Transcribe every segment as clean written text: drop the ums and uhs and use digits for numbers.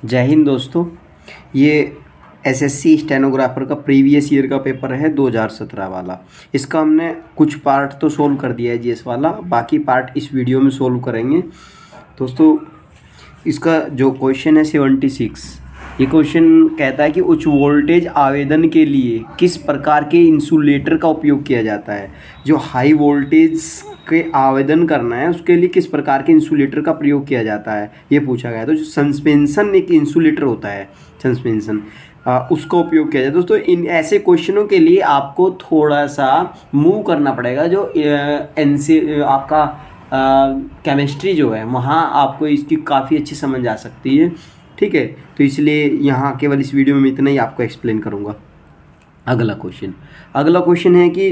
जय हिंद दोस्तों। ये एसएससी स्टेनोग्राफर का प्रीवियस ईयर का पेपर है 2017 वाला। इसका हमने कुछ पार्ट तो सोल्व कर दिया है जीएस वाला, बाकी पार्ट इस वीडियो में सोल्व करेंगे दोस्तों। इसका जो क्वेश्चन है 76, ये क्वेश्चन कहता है कि उच्च वोल्टेज आवेदन के लिए किस प्रकार के इंसुलेटर का उपयोग किया जाता है। जो हाई वोल्टेज के आवेदन करना है उसके लिए किस प्रकार के इंसुलेटर का प्रयोग किया जाता है, ये पूछा गया है। तो जो सस्पेंशन एक इंसुलेटर होता है, सस्पेंशन उसका उपयोग किया जाए। दोस्तों इन ऐसे क्वेश्चनों के लिए आपको थोड़ा सा मूव करना पड़ेगा। जो आपका केमिस्ट्री जो है वहाँ आपको इसकी काफ़ी अच्छी समझ आ सकती है, ठीक है। तो इसलिए यहाँ केवल इस वीडियो में इतना ही आपको एक्सप्लेन करूँगा। अगला क्वेश्चन है कि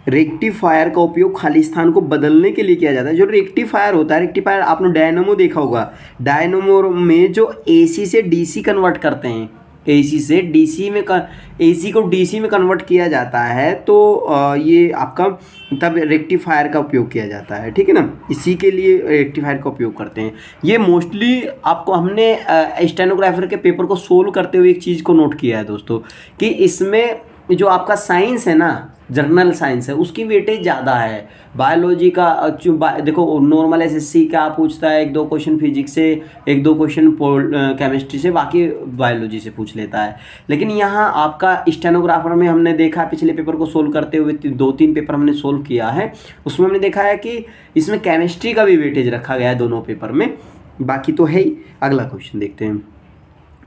रेक्टिफायर का उपयोग खाली स्थान को बदलने के लिए किया जाता है। जो रेक्टिफायर होता है, रेक्टिफायर आपने डायनेमो देखा होगा। डायनेमो में जो एसी से डीसी कन्वर्ट करते हैं, एसी से डीसी में एसी को डीसी में कन्वर्ट किया जाता है, तो ये आपका तब रेक्टिफायर का उपयोग किया जाता है, ठीक है ना। इसी के लिए रेक्टिफायर का उपयोग करते हैं। ये मोस्टली आपको हमने स्टेनोग्राफर के पेपर को सोल्व करते हुए एक चीज़ को नोट किया है दोस्तों, कि इसमें जो आपका साइंस है ना, जर्नल साइंस है, उसकी वेटेज ज़्यादा है। बायोलॉजी का देखो नॉर्मल एसएससी क्या पूछता है, 1-2 क्वेश्चन फिजिक्स से, 1-2 क्वेश्चन केमिस्ट्री से, बाकी बायोलॉजी से पूछ लेता है। लेकिन यहाँ आपका स्टेनोग्राफर में हमने देखा, पिछले पेपर को सोल्व करते हुए 2-3 पेपर हमने सोल्व किया है, उसमें हमने देखा है कि इसमें केमिस्ट्री का भी वेटेज रखा गया है दोनों पेपर में। बाकी तो है ही। अगला क्वेश्चन देखते हैं।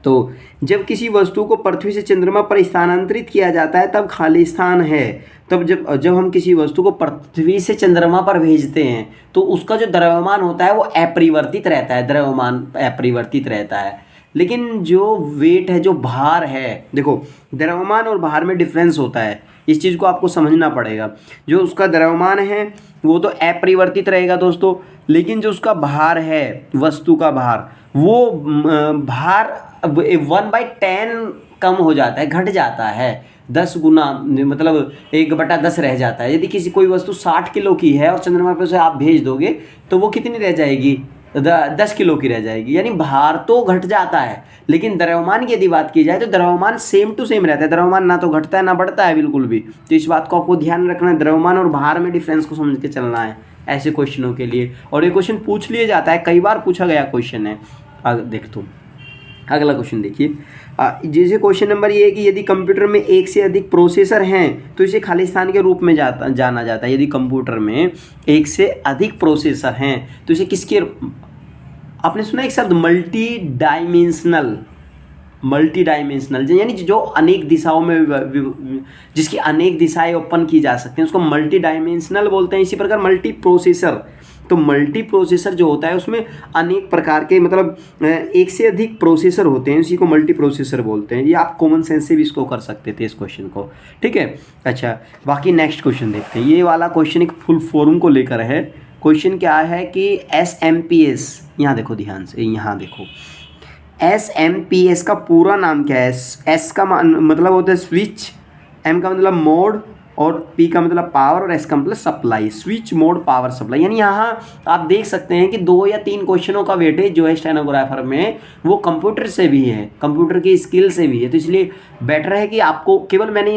तो जब किसी वस्तु को पृथ्वी से चंद्रमा पर स्थानांतरित किया जाता है तब खाली स्थान है। तब जब हम किसी वस्तु को पृथ्वी से चंद्रमा पर भेजते हैं तो उसका जो द्रव्यमान होता है वो अपरिवर्तित रहता है, द्रव्यमान अपरिवर्तित रहता है। लेकिन जो वेट है, जो भार है, देखो द्रव्यमान और भार में डिफरेंस होता है, इस चीज़ को आपको समझना पड़ेगा। जो उसका द्रव्यमान है वो तो अपरिवर्तित रहेगा दोस्तों, लेकिन जो उसका भार है, वस्तु का भार, वो भार 1/10 कम हो जाता है, घट जाता है, 10 गुना, मतलब 1/10 रह जाता है। यदि किसी कोई वस्तु 60 किलो की है और चंद्रमा पर उसे आप भेज दोगे तो वो कितनी रह जाएगी, 10 किलो की रह जाएगी। यानी भार तो घट जाता है, लेकिन द्रव्यमान की यदि बात की जाए तो द्रव्यमान सेम टू सेम रहता है। द्रव्यमान ना तो घटता है ना बढ़ता है बिल्कुल भी। तो इस बात को आपको ध्यान रखना है, द्रव्यमान और भार में डिफरेंस को समझ के चलना है ऐसे क्वेश्चनों के लिए। और ये क्वेश्चन पूछ लिया जाता है, कई बार पूछा गया क्वेश्चन है। देख तुम अगला क्वेश्चन देखिए। जैसे क्वेश्चन नंबर ये है कि यदि कंप्यूटर में एक से अधिक प्रोसेसर हैं तो इसे खाली स्थान के रूप में जाना जाता है। यदि कंप्यूटर में एक से अधिक प्रोसेसर हैं तो इसे किसके, आपने सुना एक शब्द मल्टी डायमेंशनल, यानी जो अनेक दिशाओं में, जिसकी अनेक दिशाएं ओपन की जा सकती हैं उसको मल्टी डायमेंशनल बोलते हैं। इसी प्रकार मल्टी प्रोसेसर, तो मल्टी प्रोसेसर जो होता है उसमें अनेक प्रकार के, मतलब एक से अधिक प्रोसेसर होते हैं, इसी को मल्टी प्रोसेसर बोलते हैं। ये आप कॉमन सेंस से भी इसको कर सकते थे इस क्वेश्चन को, ठीक है। अच्छा, बाकी नेक्स्ट क्वेश्चन देखते हैं। ये वाला क्वेश्चन एक फुल फॉर्म को लेकर है। क्वेश्चन क्या है कि SMPS, यहाँ देखो ध्यान से, यहाँ देखो SMPS का पूरा नाम क्या है। S का मतलब होता है स्विच, M का मतलब मोड, और P का मतलब पावर, और S का मतलब supply. Switch, mode, power, supply. यानी यहाँ आप देख सकते हैं कि 2 या 3 क्वेश्चनों का वेटेज जो है स्टेनोग्राफर में वो कंप्यूटर से भी है, कंप्यूटर की स्किल से भी है। तो इसलिए बेटर है कि आपको, केवल मैंने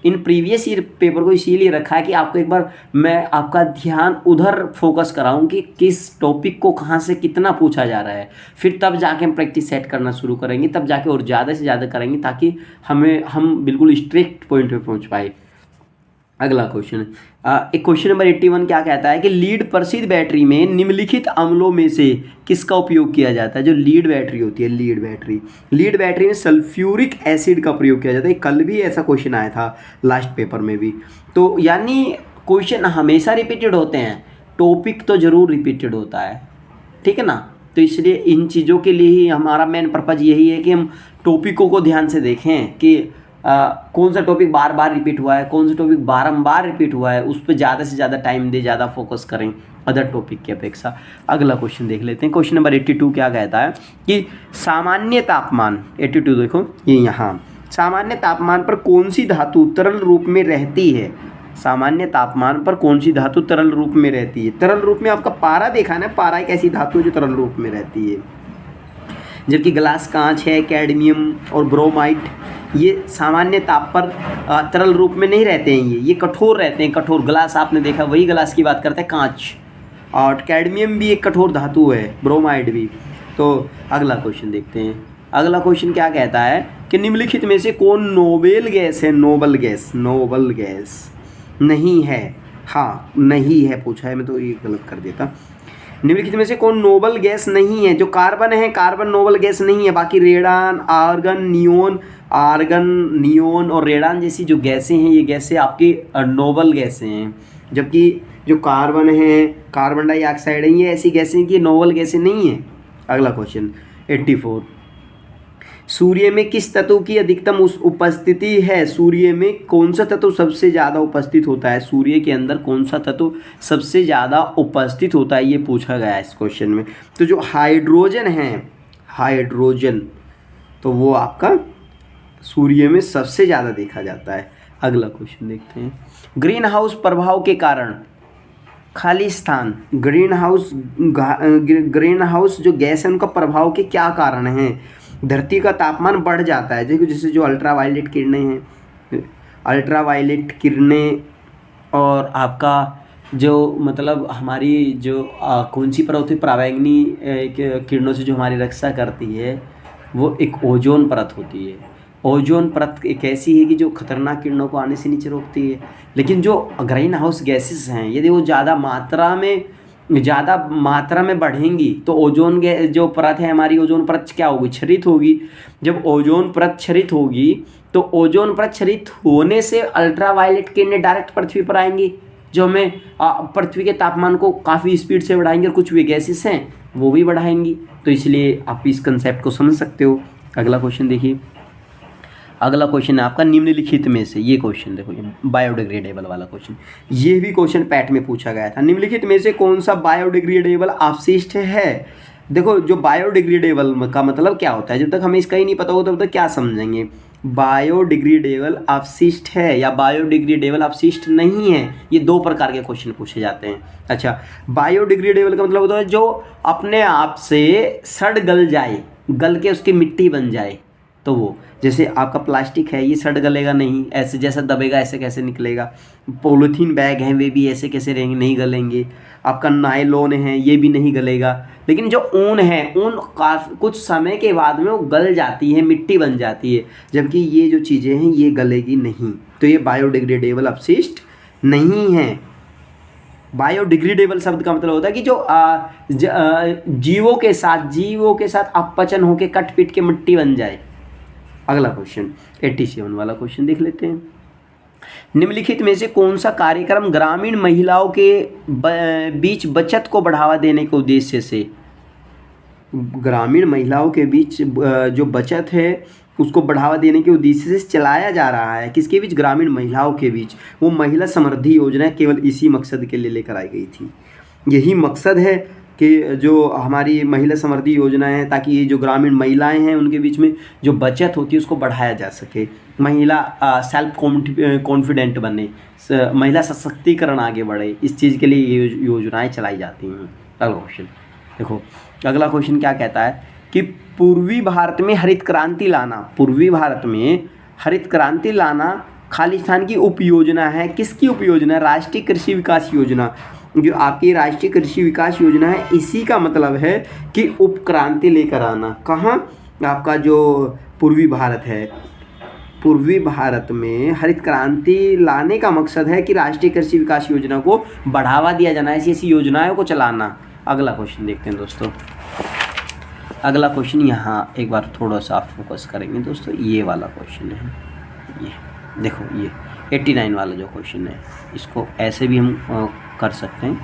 इन प्रीवियस ईयर पेपर को इसीलिए रखा है कि आपको एक बार मैं आपका ध्यान उधर फोकस कराऊं कि किस टॉपिक को कहाँ से कितना पूछा जा रहा है। फिर तब जाके हम प्रैक्टिस सेट करना शुरू करेंगे, तब जाके और ज़्यादा से ज़्यादा करेंगे, ताकि हम बिल्कुल स्ट्रिक्ट पॉइंट पे पहुँच पाए। अगला क्वेश्चन, एक क्वेश्चन नंबर 81 क्या कहता है कि लीड प्रसिद्ध बैटरी में निम्नलिखित अम्लों में से किसका उपयोग किया जाता है। जो लीड बैटरी होती है, लीड बैटरी में सल्फ्यूरिक एसिड का प्रयोग किया जाता है। कल भी ऐसा क्वेश्चन आया था लास्ट पेपर में भी। तो यानी क्वेश्चन हमेशा रिपीटेड होते हैं, टॉपिक तो ज़रूर रिपीटेड होता है, ठीक है ना। तो इसलिए इन चीज़ों के लिए ही हमारा मेन पर्पज़ यही है कि हम टॉपिकों को ध्यान से देखें कि कौन सा टॉपिक बार बार रिपीट हुआ है, कौन सा टॉपिक बारंबार रिपीट हुआ है, उस पर ज़्यादा से ज़्यादा टाइम दे, ज़्यादा फोकस करें अदर टॉपिक की अपेक्षा। अगला क्वेश्चन देख लेते हैं। क्वेश्चन नंबर 82 क्या कहता है कि सामान्य तापमान, 82 देखो ये यहाँ, सामान्य तापमान पर कौन सी धातु तरल रूप में रहती है। सामान्य तापमान पर कौन सी धातु तरल रूप में रहती है। तरल रूप में आपका पारा देखा ना, पारा एक ऐसी धातु जो तरल रूप में रहती है। जबकि ग्लास कांच है, कैडमियम और ब्रोमाइड ये सामान्य ताप पर तरल रूप में नहीं रहते हैं, ये कठोर रहते हैं। कठोर ग्लास आपने देखा, वही ग्लास की बात करते हैं, कांच। और कैडमियम भी एक कठोर धातु है, ब्रोमाइड भी। तो अगला क्वेश्चन देखते हैं। अगला क्वेश्चन क्या कहता है कि निम्नलिखित में से कौन नोबेल गैस है? नोबल गैस, नोबल गैस नहीं है। हाँ नहीं है पूछा है, मैं तो ये गलत कर देता। निम्नलिखित में से कौन नोबल गैस नहीं है? जो कार्बन है, कार्बन नोबल गैस नहीं है। बाकी रेडान, आर्गन, नियोन और रेडान जैसी जो गैसें हैं, ये गैसें आपकी नोबल गैसें हैं। जबकि जो कार्बन है, कार्बन डाइऑक्साइड है, ये ऐसी गैसें कि नोबल गैसें नहीं है। अगला क्वेश्चन 84, सूर्य में किस तत्व की अधिकतम उपस्थिति है? सूर्य में कौन सा तत्व सबसे ज़्यादा उपस्थित होता है? सूर्य के अंदर कौन सा तत्व सबसे ज़्यादा उपस्थित होता है, ये पूछा गया है इस क्वेश्चन में। तो जो हाइड्रोजन है, हाइड्रोजन, तो वो आपका सूर्य में सबसे ज़्यादा देखा जाता है। अगला क्वेश्चन देखते हैं। ग्रीन हाउस प्रभाव के कारण खाली स्थान, ग्रीन हाउस जो गैस है उनका प्रभाव के क्या कारण हैं? धरती का तापमान बढ़ जाता है, देखो जैसे जो अल्ट्रावायलेट किरणें हैं, अल्ट्रावायलेट किरणें, और आपका जो मतलब हमारी जो कौन सी परत है, पराबैंगनी किरणों से जो हमारी रक्षा करती है, वो एक ओजोन परत होती है। ओजोन परत एक ऐसी है कि जो खतरनाक किरणों को आने से नीचे रोकती है। लेकिन जो ग्रीन हाउस गैसेस हैं, यदि वो ज़्यादा मात्रा में बढ़ेंगी तो ओजोन जो परत है हमारी, ओजोन परत क्या होगी? क्षरित होगी। जब ओजोन परत क्षरित होगी तो ओजोन परत क्षरित होने से अल्ट्रावायलेट किरणें डायरेक्ट पृथ्वी पर आएंगी, जो हमें पृथ्वी के तापमान को काफ़ी स्पीड से बढ़ाएंगे, और कुछ भी गैसेस हैं वो भी बढ़ाएंगी। तो इसलिए आप इस कंसेप्ट को समझ सकते हो। अगला क्वेश्चन देखिए। अगला क्वेश्चन है आपका निम्नलिखित में से, ये क्वेश्चन देखो, ये बायोडिग्रेडेबल वाला क्वेश्चन, ये भी क्वेश्चन पैट में पूछा गया था। निम्नलिखित में से कौन सा बायोडिग्रेडेबल अपशिष्ट है? देखो जो बायोडिग्रेडेबल का मतलब क्या होता है, जब तक हमें इसका ही नहीं पता होगा तब तक क्या समझेंगे। बायोडिग्रेडेबल अपशिष्ट है या बायोडिग्रेडेबल अपशिष्ट नहीं है, ये दो प्रकार के क्वेश्चन पूछे जाते हैं। अच्छा, बायोडिग्रेडेबल का मतलब होता है जो अपने आप से सड़ गल जाए, गल के उसकी मिट्टी बन जाए। तो वो जैसे आपका प्लास्टिक है, ये सड़ गलेगा नहीं, ऐसे जैसा दबेगा ऐसे कैसे निकलेगा। पॉलीथीन बैग हैं, वे भी ऐसे कैसे रहेंगे, नहीं गलेंगे। आपका नायलॉन है, ये भी नहीं गलेगा। लेकिन जो ऊन है, ऊन काफ़ी कुछ समय के बाद में वो गल जाती है, मिट्टी बन जाती है, जबकि ये जो चीज़ें हैं ये गलेगी नहीं। तो ये बायोडिग्रेडेबल अपशिष्ट नहीं है। बायोडिग्रेडेबल शब्द का मतलब होता है कि जो जीवों के साथ अपचन होकर कट पीट के मिट्टी बन जाए। अगला क्वेश्चन 87 वाला क्वेश्चन देख लेते हैं। निम्नलिखित में से कौन सा कार्यक्रम ग्रामीण महिलाओं के बीच बचत को बढ़ावा देने के उद्देश्य से, ग्रामीण महिलाओं के बीच जो बचत है उसको बढ़ावा देने के उद्देश्य से चलाया जा रहा है? किसके बीच? ग्रामीण महिलाओं के बीच। वो महिला समृद्धि योजना केवल इसी मकसद के लिए लेकर आई गई थी। यही मकसद है कि जो हमारी महिला समृद्धि योजना है, ताकि ये जो ग्रामीण महिलाएं हैं उनके बीच में जो बचत होती है उसको बढ़ाया जा सके, महिला सेल्फ कॉन्फिडेंट बने, महिला सशक्तिकरण आगे बढ़े, इस चीज़ के लिए ये योजनाएं चलाई जाती हैं। अगला क्वेश्चन देखो। अगला क्वेश्चन क्या कहता है कि पूर्वी भारत में हरित क्रांति लाना, पूर्वी भारत में हरित क्रांति लाना खालिस्तान की उपयोजना है। किसकी उपयोजना? राष्ट्रीय कृषि विकास योजना। जो आपकी राष्ट्रीय कृषि विकास योजना है, इसी का मतलब है कि उपक्रांति लेकर आना। कहाँ? आपका जो पूर्वी भारत है, पूर्वी भारत में हरित क्रांति लाने का मकसद है कि राष्ट्रीय कृषि विकास योजना को बढ़ावा दिया जाना, ऐसी योजनाओं को चलाना। अगला क्वेश्चन देखते हैं दोस्तों। अगला क्वेश्चन यहाँ एक बार थोड़ा सा आप फोकस करेंगे दोस्तों, ये वाला क्वेश्चन है, ये देखो, ये 89 वाला जो क्वेश्चन है, इसको ऐसे भी हम कर सकते हैं।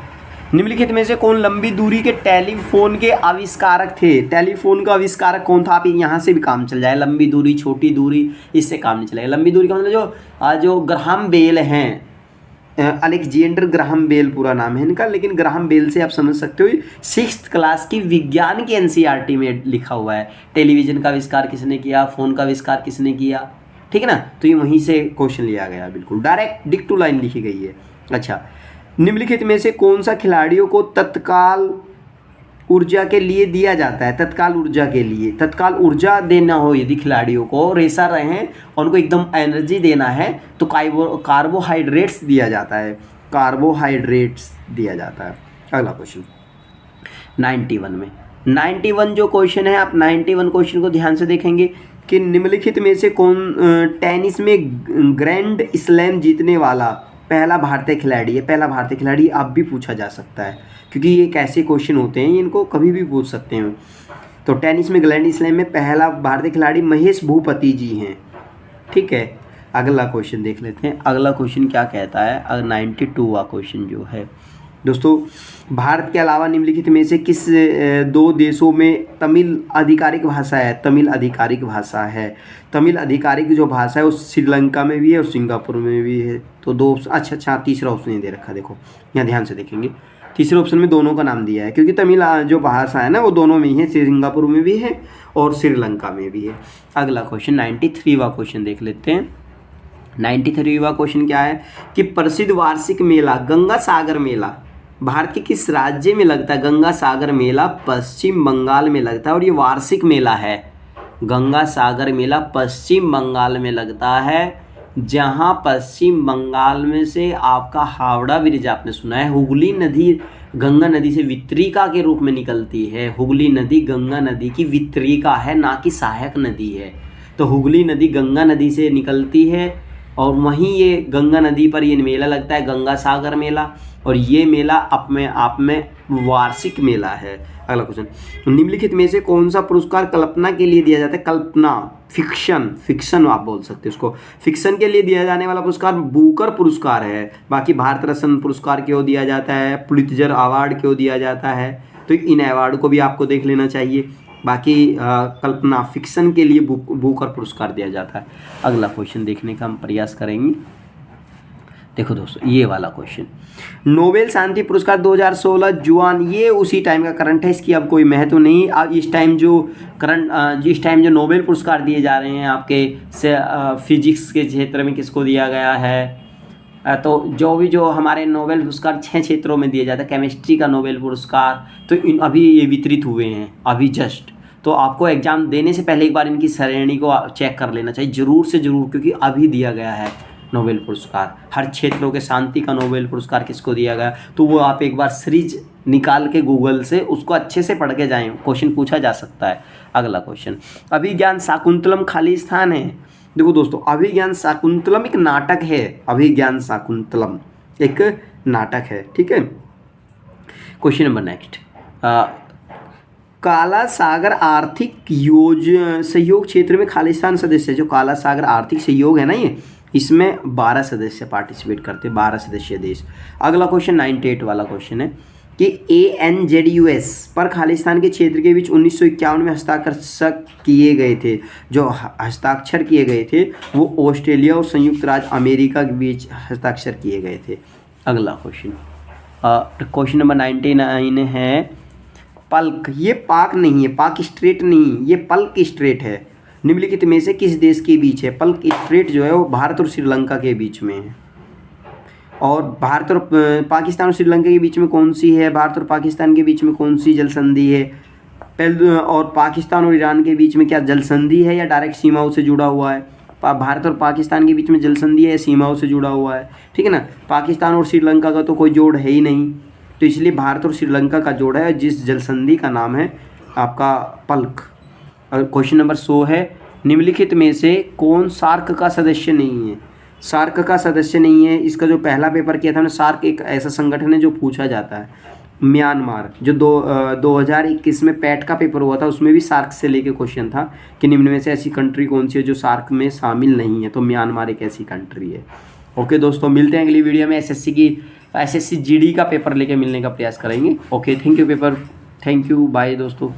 निम्नलिखित में से कौन लंबी दूरी के टेलीफोन के आविष्कारक थे? टेलीफोन का आविष्कारक कौन था? आप यहाँ से भी काम चल जाए, लंबी दूरी, छोटी दूरी, इससे काम नहीं चलेगा। लंबी दूरी का मतलब जो ग्राहम बेल हैं, अलेक्जेंडर ग्राहम बेल पूरा नाम है इनका, लेकिन ग्राहम बेल से आप समझ सकते हो 6th क्लास की विज्ञान की NCERT में लिखा हुआ है। टेलीविज़न का आविष्कार किसने किया, फ़ोन का आविष्कार किसने किया, ठीक है ना। तो ये वहीं से क्वेश्चन लिया गया, बिल्कुल डायरेक्ट डिक टू लाइन लिखी गई है। अच्छा, निम्नलिखित में से कौन सा खिलाड़ियों को तत्काल ऊर्जा के लिए दिया जाता है, तत्काल ऊर्जा के लिए, तत्काल ऊर्जा देना हो यदि खिलाड़ियों को, रेसर रहे हैं और उनको एकदम एनर्जी देना है तो कार्बोहाइड्रेट्स दिया जाता है, कार्बोहाइड्रेट्स दिया जाता है। अगला क्वेश्चन 91 में 91 जो क्वेश्चन है, आप 91 क्वेश्चन को ध्यान से देखेंगे कि निम्नलिखित में से कौन टेनिस में ग्रैंड स्लैम जीतने वाला पहला भारतीय खिलाड़ी है। पहला भारतीय खिलाड़ी अब भी पूछा जा सकता है क्योंकि ये एक ऐसे क्वेश्चन होते हैं इनको कभी भी पूछ सकते हैं। तो टेनिस में ग्रैंड स्लैम में पहला भारतीय खिलाड़ी महेश भूपति जी हैं। ठीक है, अगला क्वेश्चन देख लेते हैं। अगला क्वेश्चन क्या कहता है, 92वां क्वेश्चन जो है दोस्तों, भारत के अलावा निम्नलिखित में से किस दो देशों में तमिल आधिकारिक भाषा है। तमिल आधिकारिक भाषा है, तमिल आधिकारिक जो भाषा है वो श्रीलंका में भी है और सिंगापुर में भी है। तो दो ऑप्शन, अच्छा तीसरा ऑप्शन नहीं दे रखा, देखो यहाँ ध्यान से देखेंगे, तीसरे ऑप्शन में दोनों का नाम दिया है क्योंकि तमिल जो भाषा है ना वो दोनों में ही है, सिंगापुर में भी है और श्रीलंका में भी है। अगला क्वेश्चन 93वां क्वेश्चन देख लेते हैं। 93वां क्वेश्चन क्या है कि प्रसिद्ध वार्षिक मेला गंगा सागर मेला भारत के किस राज्य में लगता है। गंगा सागर मेला पश्चिम बंगाल में लगता है और ये वार्षिक मेला है। गंगा सागर मेला पश्चिम बंगाल में लगता है, जहाँ पश्चिम बंगाल में से आपका हावड़ा ब्रिज आपने सुना है। हुगली नदी गंगा नदी से वितरिका के रूप में निकलती है। हुगली नदी गंगा नदी की वितरिका है, ना कि सहायक नदी है। तो हुगली नदी गंगा नदी से निकलती है और वहीं ये गंगा नदी पर ये मेला लगता है, गंगा सागर मेला, और ये मेला अपने आप में वार्षिक मेला है। अगला क्वेश्चन, निम्नलिखित में से कौन सा पुरस्कार कल्पना के लिए दिया जाता है। कल्पना, फिक्शन आप बोल सकते हैं उसको। फिक्शन के लिए दिया जाने वाला पुरस्कार बुकर पुरस्कार है। बाकी भारत रत्न पुरस्कार क्यों दिया जाता है, पुलित्जर अवार्ड क्यों दिया जाता है, तो इन अवार्ड को भी आपको देख लेना चाहिए। बाकी कल्पना फिक्शन के लिए बुकर पुरस्कार दिया जाता है। अगला क्वेश्चन देखने का हम प्रयास करेंगे। देखो दोस्तों, ये वाला क्वेश्चन, नोबेल शांति पुरस्कार 2016 जुआन, ये उसी टाइम का करंट है, इसकी अब कोई महत्व नहीं। अब इस टाइम जो नोबेल पुरस्कार दिए जा रहे हैं आपके फिजिक्स के क्षेत्र में किसको दिया गया है, तो जो हमारे नोबेल पुरस्कार 6 क्षेत्रों में दिए जाते हैं। केमिस्ट्री का नोबेल पुरस्कार तो अभी ये वितरित हुए हैं अभी जस्ट। तो आपको एग्ज़ाम देने से पहले एक बार इनकी श्रेणी को चेक कर लेना चाहिए ज़रूर से ज़रूर, क्योंकि अभी दिया गया है नोबेल पुरस्कार। हर क्षेत्रों के शांति का नोबेल पुरस्कार किसको दिया गया, तो वो आप एक बार सीरीज निकाल के गूगल से उसको अच्छे से पढ़ के जाएं, क्वेश्चन पूछा जा सकता है। अगला क्वेश्चन, अभिज्ञान शाकुंतलम खाली स्थान है। देखो दोस्तों, अभिज्ञान शाकुंतलम एक नाटक है। अभिज्ञान शाकुंतलम एक नाटक है, ठीक है। क्वेश्चन नंबर नेक्स्ट, काला सागर आर्थिक सहयोग क्षेत्र में खालिस्तान सदस्य, जो काला सागर आर्थिक सहयोग है ना, ये इसमें 12 सदस्य पार्टिसिपेट करते हैं, 12 सदस्य देश। अगला क्वेश्चन 98 वाला क्वेश्चन है कि ANZUS पर खालिस्तान के क्षेत्र के बीच 1951 में हस्ताक्षर किए गए थे। जो हस्ताक्षर किए गए थे वो ऑस्ट्रेलिया और संयुक्त राज्य अमेरिका के बीच हस्ताक्षर किए गए थे। अगला क्वेश्चन, क्वेश्चन नंबर 99 है पल्क। ये पाक नहीं है, पाक स्ट्रेट नहीं, ये पल्क स्ट्रेट है। निम्नलिखित में से किस देश के बीच है। पल्क स्ट्रेट जो है वो भारत और श्रीलंका के बीच में है। और भारत और पाकिस्तान और श्रीलंका के बीच में कौन सी है, भारत और पाकिस्तान के बीच में कौन सी जल संधि है। और पाकिस्तान और ईरान के बीच में क्या जल संधि है या डायरेक्ट सीमाओं से जुड़ा हुआ है। भारत और पाकिस्तान के बीच में जल संधि है या सीमाओं से जुड़ा हुआ है, ठीक है ना। पाकिस्तान और श्रीलंका का तो कोई जोड़ है ही नहीं, तो इसलिए भारत और श्रीलंका का जोड़ है, जिस जल संधि का नाम है आपका पल्क। क्वेश्चन नंबर 100 है, निम्नलिखित में से कौन सार्क का सदस्य नहीं है। सार्क का सदस्य नहीं है, इसका जो पहला पेपर किया था ना, सार्क एक ऐसा संगठन है जो पूछा जाता है। म्यांमार, जो 2021 में पैट का पेपर हुआ था, उसमें भी सार्क से लेके क्वेश्चन था कि निम्न में से ऐसी कंट्री कौन सी है जो सार्क में शामिल नहीं है, तो म्यांमार एक ऐसी कंट्री है। ओके दोस्तों, मिलते हैं अगली वीडियो में। एसएससी जीडी का पेपर लेके मिलने का प्रयास करेंगे। ओके, थैंक यू बाय दोस्तों।